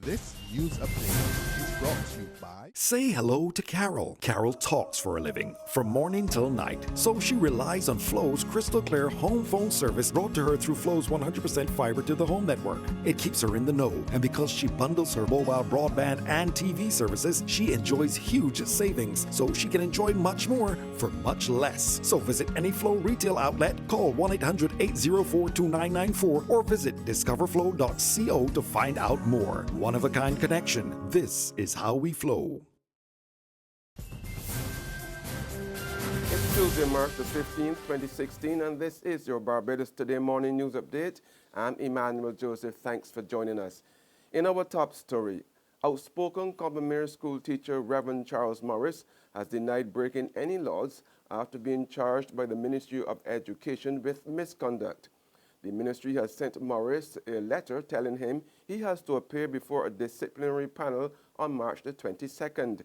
This news update is brought to you by... Say hello to Carol. Carol talks for a living, from morning till night. So she relies on Flo's crystal clear home phone service brought to her through Flo's 100% fiber to the home network. It keeps her in the know, and because she bundles her mobile broadband and TV services, she enjoys huge savings, so she can enjoy much more for much less. So visit any Flo retail outlet, call 1-800-804-2994, or visit discoverflow.co to find out more. One-of-a-kind connection. This is how we flow. It's Tuesday, March the 15th, 2016, and this is your Barbados Today morning news update. I'm Emmanuel Joseph. Thanks for joining us. In our top story, Outspoken Combermere School teacher Reverend Charles Morris has denied breaking any laws after being charged by the Ministry of Education with misconduct. The ministry has sent Morris a letter telling him he has to appear before a disciplinary panel on March the 22nd.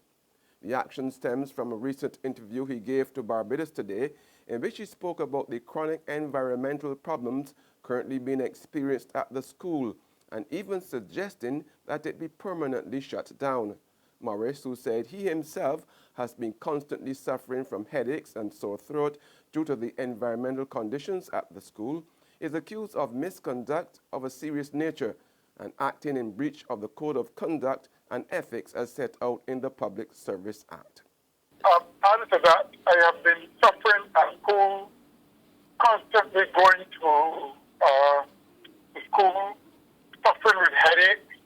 The action stems from a recent interview he gave to Barbados Today, in which he spoke about the chronic environmental problems currently being experienced at the school, and even suggesting that it be permanently shut down. Morris, who said he himself has been constantly suffering from headaches and sore throat due to the environmental conditions at the school, is accused of misconduct of a serious nature and acting in breach of the Code of Conduct and Ethics as set out in the Public Service Act. Added to that, I have been suffering at school, constantly going to the school, suffering with headaches,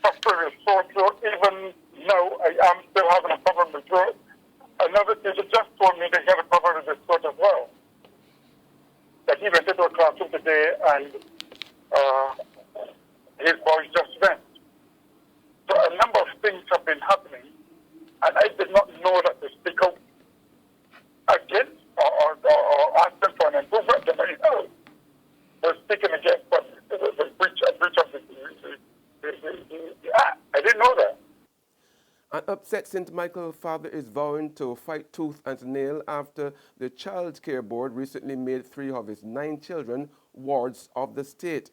suffering with sore throat. Even now, I am still having a problem with throat. Another teacher just told me they had a problem with his throat as well. That he went into a classroom today and his voice just went. So a number of things have been happening, and I did not know that to speak out against or ask them for an improvement in my health. We're speaking against the breach of the act. I didn't know that. An upset St. Michael father is vowing to fight tooth and nail after the Child Care Board recently made 3 of his 9 children wards of the state.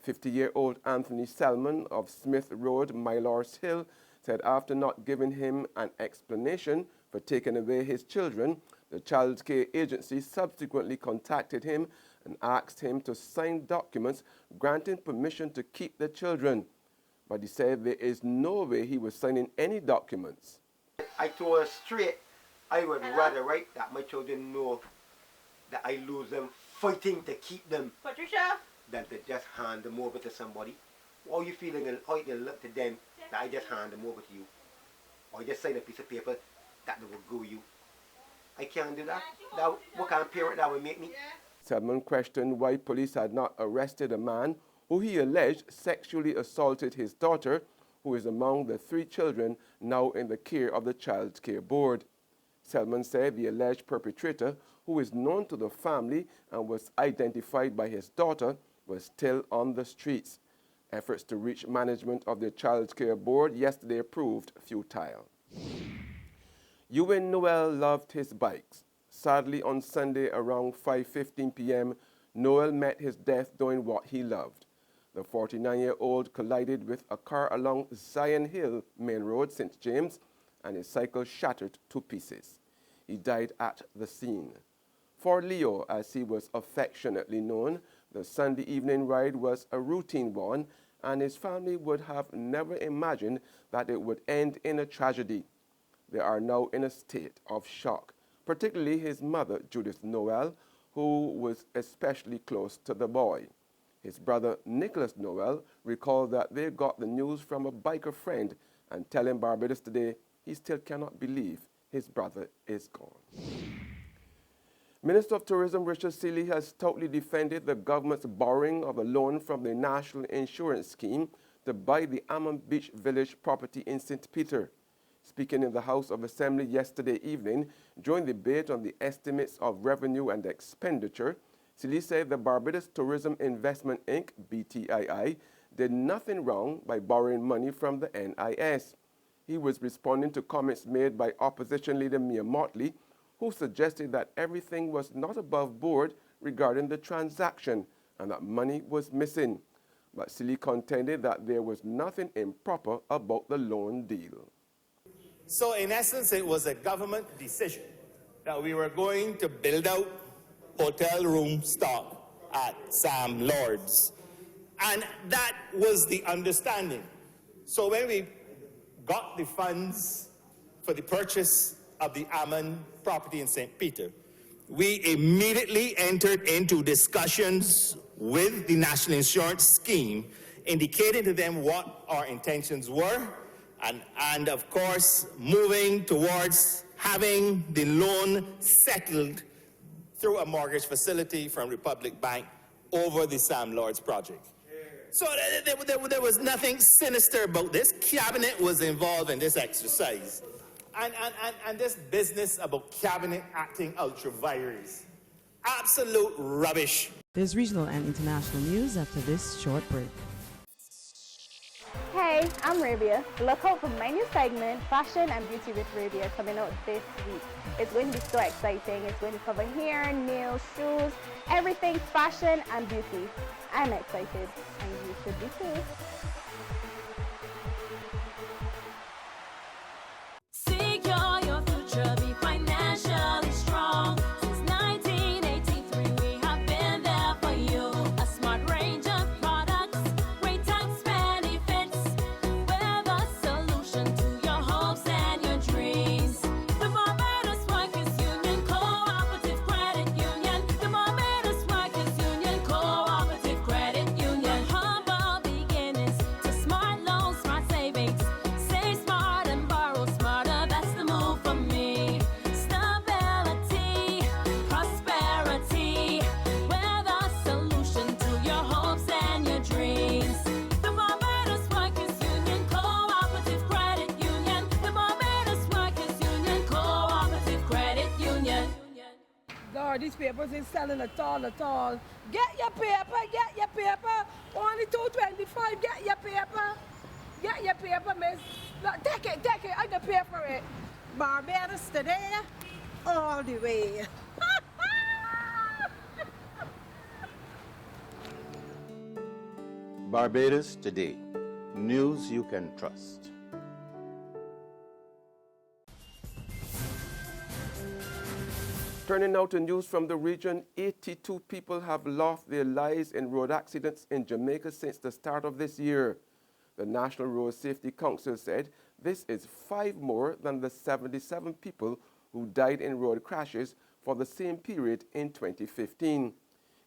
50-year-old Anthony Salmon of Smith Road, Mylors Hill, said after not giving him an explanation for taking away his children, the Child Care Agency subsequently contacted him and asked him to sign documents granting permission to keep the children. But he said there is no way he was signing any documents. I told her straight, I would rather that my children know that I lose them fighting to keep them. Patricia? Than to just hand them over to somebody. How are you feeling and how you look to them that I just hand them over to you? Or I just sign a piece of paper that they will go you. I can't do that. What kind of parent that would make me? Salmon questioned why police had not arrested a man who he alleged sexually assaulted his daughter, who is among the 3 children now in the care of the Child Care Board. Salmon said the alleged perpetrator, who is known to the family and was identified by his daughter, was still on the streets. Efforts to reach management of the Child Care Board yesterday proved futile. Noel loved his bikes. Sadly, on Sunday around 5:15 p.m., Noel met his death doing what he loved. The 49-year-old collided with a car along Zion Hill Main Road, St. James, and his cycle shattered to pieces. He died at the scene. For Leo, as he was affectionately known, the Sunday evening ride was a routine one, and his family would have never imagined that it would end in a tragedy. They are now in a state of shock, particularly his mother, Judith Noel, who was especially close to the boy. His brother, Nicholas Noel, recalled that they got the news from a biker friend and telling Barbados Today he still cannot believe his brother is gone. Minister of Tourism Richard Seeley has stoutly defended the government's borrowing of a loan from the National Insurance Scheme to buy the Ammon Beach Village property in St. Peter. Speaking in the House of Assembly yesterday evening during the debate on the estimates of revenue and expenditure, Seeley said the Barbados Tourism Investment Inc., BTII, did nothing wrong by borrowing money from the NIS. He was responding to comments made by opposition leader Mia Motley, who suggested that everything was not above board regarding the transaction and that money was missing. but Silly contended that there was nothing improper about the loan deal. So in essence, it was a government decision that we were going to build out hotel room stock at Sam Lord's. And that was the understanding. So when we got the funds for the purchase of the Ammon property in St. Peter, we immediately entered into discussions with the National Insurance Scheme, indicating to them what our intentions were, and of course, moving towards having the loan settled through a mortgage facility from Republic Bank over the Sam Lord's project. So there was nothing sinister about this. Cabinet was involved in this exercise. And this business about cabinet acting ultra vires, absolute rubbish. There's regional and international news after this short break. Hey, I'm Rabia. Look out for my new segment, Fashion and Beauty with Rabia, coming out this week. It's going to be so exciting. It's going to cover hair, nails, shoes, everything fashion and beauty. I'm excited, and you should be too. Secure your future, be financially strong. Since 1983, we have been there for you. A smart range of products, great tax benefits. We're the solution to your hopes and your dreams. The Barbados Workers Union Cooperative Credit Union. The Barbados Workers Union Cooperative Credit Union. Humble beginnings to smart loans, smart savings. Save smart and borrow smarter. That's the move for me. Stability, prosperity. We're the solution to your hopes and your dreams. The Barbados Workers Union Cooperative Credit Union. The Barbados Workers Union Cooperative Credit Union. Lord, these papers ain't selling at all. Get your paper. Only $2.25. Get your paper, miss. Look, take it. I can pay for it. Barbados today, all the way. Barbados Today. News you can trust. Turning now to news from the region, 82 people have lost their lives in road accidents in Jamaica since the start of this year. The National Road Safety Council said this is 5 more than the 77 people who died in road crashes for the same period in 2015.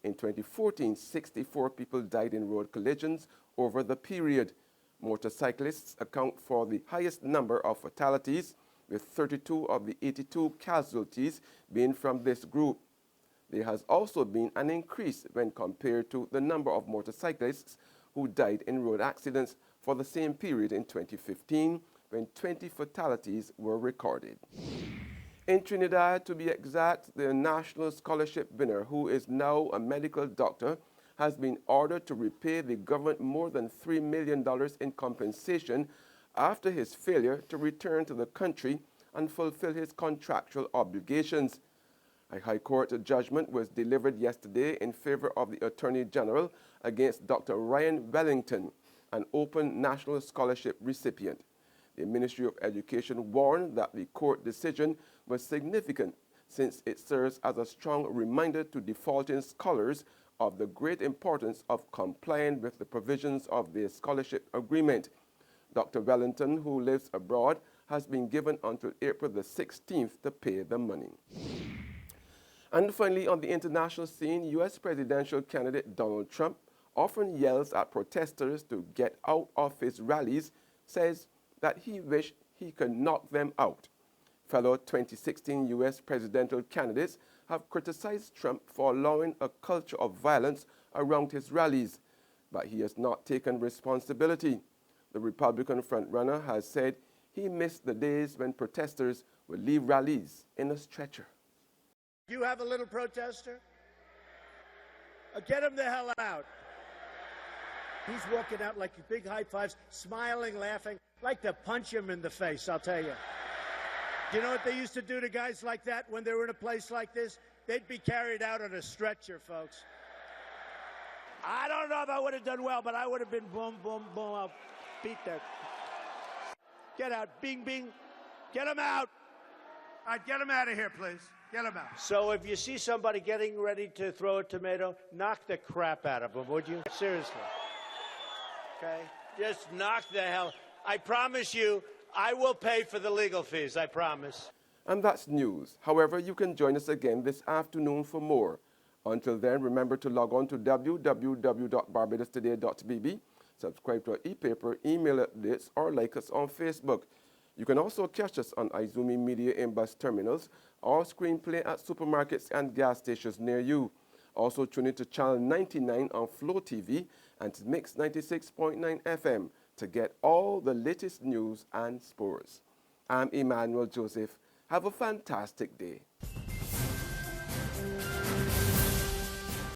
In 2014, 64 people died in road collisions over the period. Motorcyclists account for the highest number of fatalities, with 32 of the 82 casualties being from this group. There has also been an increase when compared to the number of motorcyclists who died in road accidents for the same period in 2015, when 20 fatalities were recorded. In Trinidad, to be exact, the National Scholarship winner, who is now a medical doctor, has been ordered to repay the government more than $3 million in compensation after his failure to return to the country and fulfill his contractual obligations. A High Court judgment was delivered yesterday in favor of the Attorney General against Dr. Ryan Wellington, an open national scholarship recipient. The Ministry of Education warned that the court decision was significant since it serves as a strong reminder to defaulting scholars of the great importance of complying with the provisions of their scholarship agreement. Dr. Wellington, who lives abroad, has been given until April the 16th to pay the money. And finally, on the international scene, U.S. presidential candidate Donald Trump often yells at protesters to get out of his rallies, says that he wished he could knock them out. Fellow 2016 U.S. presidential candidates have criticized Trump for allowing a culture of violence around his rallies, but he has not taken responsibility. The Republican frontrunner has said he missed the days when protesters would leave rallies in a stretcher. You have a little protester? Get him the hell out. He's walking out like big high fives, smiling, laughing. Like to punch him in the face, I'll tell you. Do you know what they used to do to guys like that when they were in a place like this? They'd be carried out on a stretcher, folks. I don't know if I would have done well, but I would have been boom, boom, boom. I'll beat that. Get out. Bing, bing. Get him out. All right, get him out of here, please. Get him out. So if you see somebody getting ready to throw a tomato, knock the crap out of them, would you? Seriously. Okay? Just knock the hell. I promise you, I will pay for the legal fees. I promise. And that's news. However, you can join us again this afternoon for more. Until then, remember to log on to www.barbadostoday.bb, subscribe to our e-paper, email updates, or like us on Facebook. You can also catch us on Izumi Media in-bus terminals or screenplay at supermarkets and gas stations near you. Also tune in to Channel 99 on Flow TV and to Mix 96.9 FM to get all the latest news and sports. I'm Emmanuel Joseph. Have a fantastic day.